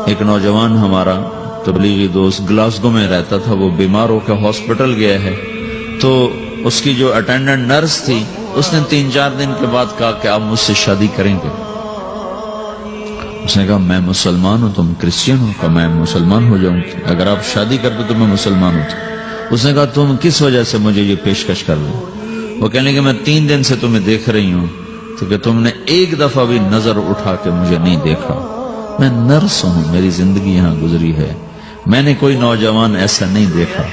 ایک نوجوان ہمارا تبلیغی دوست گلاسگو میں رہتا تھا، وہ بیمار ہو کے ہاسپٹل گیا ہے، تو اس کی جو اٹینڈنٹ نرس تھی اس نے 3-4 دن کے بعد کہا کہ آپ مجھ سے شادی کریں گے؟ اس نے کہا میں مسلمان ہوں، تم کرسچن ہو؟ کہا میں مسلمان ہو جاؤں، اگر آپ شادی کرتے تو میں مسلمان ہوں۔ اس نے کہا تم کس وجہ سے مجھے یہ پیشکش کر رہے ہو؟ وہ کہنے کہ میں 3 دن سے تمہیں دیکھ رہی ہوں تو کہ تم نے ایک دفعہ بھی نظر اٹھا کے مجھے نہیں دیکھا، میں نرس ہوں، میری زندگی یہاں گزری ہے، میں نے کوئی نوجوان ایسا نہیں دیکھا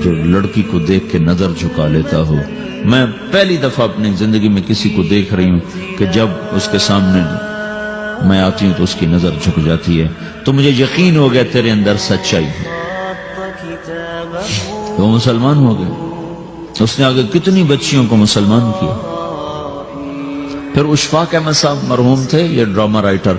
جو لڑکی کو دیکھ کے نظر جھکا لیتا ہو، میں پہلی دفعہ اپنی زندگی میں کسی کو دیکھ رہی ہوں کہ جب اس کے سامنے میں آتی ہوں تو اس کی نظر جھک جاتی ہے، تو مجھے یقین ہو گیا تیرے اندر سچائی ہے۔ تو مسلمان ہو گئے۔ اس نے آگے کتنی بچیوں کو مسلمان کیا۔ پھر اشفاق احمد صاحب مرحوم تھے، یہ ڈرامہ رائٹر،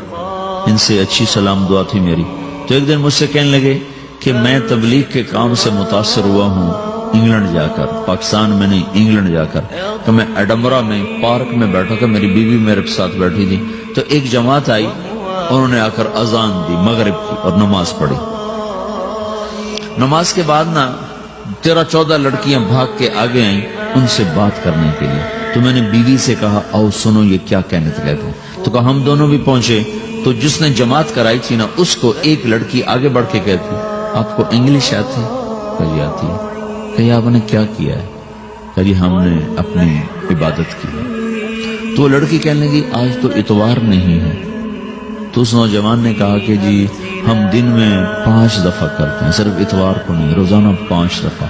ان سے اچھی سلام دعا تھی میری، تو ایک دن مجھ سے کہنے لگے کہ میں تبلیغ کے کام سے متاثر ہوا ہوں انگلینڈ جا کر، پاکستان میں نہیں، انگلینڈ جا کر، کہ میں ایڈنبرا میں پارک میں بیٹھا تھا، میری بیوی میرے ساتھ بیٹھی تھی، تو ایک جماعت آئی، انہوں نے آ کر اذان دی مغرب کی اور نماز پڑھی۔ نماز کے بعد 13-14 لڑکیاں بھاگ کے آگے آئیں ان سے بات کرنے کے لیے، تو میں نے بیوی سے کہا آؤ سنو یہ کیا کہنے کہتے ہیں، تو کہا ہم دونوں بھی پہنچے، تو جس نے جماعت کرائی تھی نا اس کو ایک لڑکی آگے بڑھ کے کہتی آپ کو انگلش آتی؟ کہی آتی ہے۔ کہی آپ نے کیا کیا ہے؟ کہی ہم نے اپنی عبادت کی۔ تو لڑکی کہنے لگی آج تو اتوار نہیں ہے، تو اس نوجوان نے کہا کہ جی ہم دن میں 5 دفعہ کرتے ہیں، صرف اتوار کو نہیں، روزانہ 5 دفعہ۔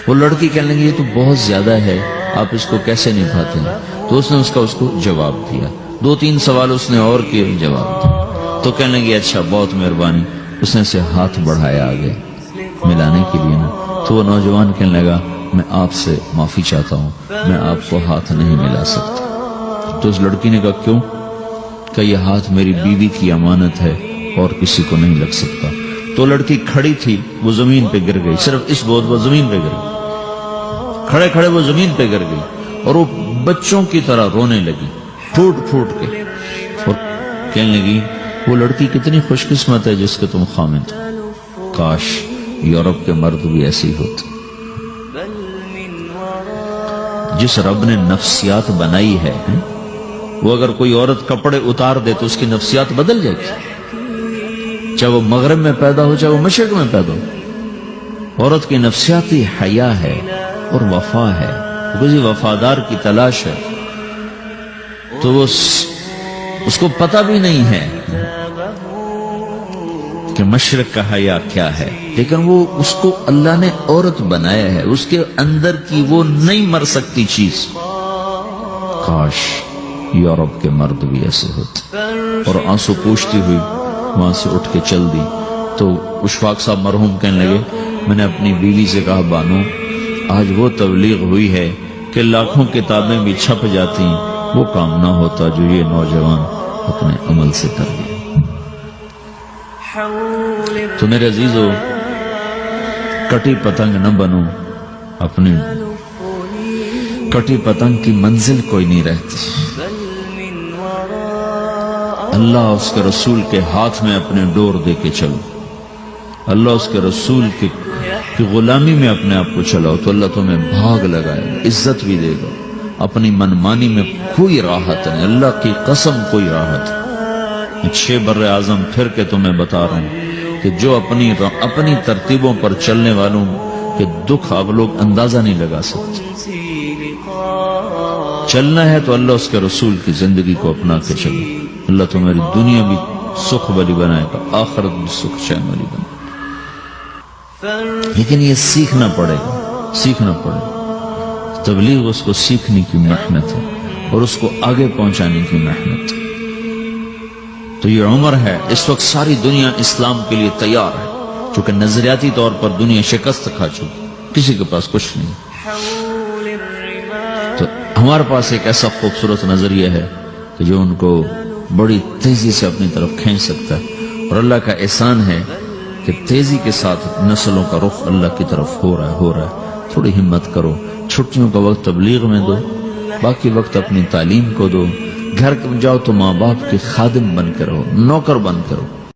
وہ لڑکی کہنے لگی یہ تو بہت زیادہ ہے، آپ اس کو کیسے نبھاتے ہیں؟ تو اس نے اس کو جواب دیا، 2-3 سوال اس نے اور کیے، جواب دیا، تو کہنے لگی اچھا بہت مہربانی۔ اس نے اسے ہاتھ بڑھایا آگے ملانے کے لیے نا، تو وہ نوجوان کہنے لگا میں آپ سے معافی چاہتا ہوں، میں آپ کو ہاتھ نہیں ملا سکتا۔ تو اس لڑکی نے کہا کیوں؟ کہ یہ ہاتھ میری بیوی کی امانت ہے اور کسی کو نہیں لگ سکتا۔ تو لڑکی کھڑی تھی، وہ زمین پہ گر گئی، صرف اس بہت وہ زمین پہ گر گئی، کھڑے کھڑے وہ زمین پہ گر گئی، اور وہ بچوں کی طرح رونے لگی پھوٹ پھوٹ کے، اور کہنے لگی وہ لڑکی کتنی خوش قسمت ہے جس کے تم خامد، کاش یورپ کے مرد بھی ایسے ہی ہوتے۔ جس رب نے نفسیات بنائی ہے وہ اگر کوئی عورت کپڑے اتار دے تو اس کی نفسیات بدل جائے گی، چاہے وہ مغرب میں پیدا ہو چاہے وہ مشرق میں پیدا ہو۔ عورت کی نفسیاتی حیا ہے اور وفا ہے، کسی وفادار کی تلاش ہے، تو وہ اس کو پتہ بھی نہیں ہے کہ مشرق کا حیا کیا ہے، لیکن وہ اس کو اللہ نے عورت بنایا ہے، اس کے اندر کی وہ نہیں مر سکتی چیز۔ کاش یورپ کے مرد بھی ایسے ہوتے۔ اور آنسو پوچھتی ہوئی وہاں سے اٹھ کے چل دی۔ تو اشفاق صاحب مرحوم کہنے لگے میں نے اپنی بیوی سے کہا بانو آج وہ تبلیغ ہوئی ہے کہ لاکھوں کتابیں بھی چھپ جاتی، وہ کام نہ ہوتا جو یہ نوجوان اپنے عمل سے کر گئے۔ تو میرے عزیزو کٹی پتنگ نہ بنو، اپنی کٹی پتنگ کی منزل کوئی نہیں رہتی۔ اللہ اس کے رسول کے ہاتھ میں اپنے ڈور دے کے چلو، اللہ اس کے رسول کی غلامی میں اپنے آپ کو چلاؤ تو اللہ تمہیں بھاگ لگائے گا، عزت بھی دے گا۔ اپنی منمانی میں کوئی راحت نہیں، اللہ کی قسم کوئی راحت نہیں۔ 6 بر اعظم پھر کے تمہیں بتا رہا ہوں کہ جو اپنی ترتیبوں پر چلنے والوں کے دکھ آپ لوگ اندازہ نہیں لگا سکتے۔ چلنا ہے تو اللہ اس کے رسول کی زندگی کو اپنا کے چلو، اللہ تمہاری دنیا بھی سکھ والی بنائے گا، آخرت بھی سکھ چین والی بنائے گا۔ لیکن یہ سیکھنا پڑے گا، سیکھنا پڑے گا۔ تبلیغ اس کو سیکھنے کی محنت ہے اور اس کو آگے پہنچانے کی محنت ہے۔ تو یہ عمر ہے، اس وقت ساری دنیا اسلام کے لیے تیار ہے، چونکہ نظریاتی طور پر دنیا شکست کھا چکی، کسی کے پاس کچھ نہیں۔ تو ہمارے پاس ایک ایسا خوبصورت نظریہ ہے کہ جو ان کو بڑی تیزی سے اپنی طرف کھینچ سکتا ہے، اور اللہ کا احسان ہے کہ تیزی کے ساتھ نسلوں کا رخ اللہ کی طرف ہو رہا ہے۔ تھوڑی ہمت کرو، چھٹیوں کا وقت تبلیغ میں دو، باقی وقت اپنی تعلیم کو دو، گھر جاؤ تو ماں باپ کے خادم بن کے رہو، نوکر بن کے رہو۔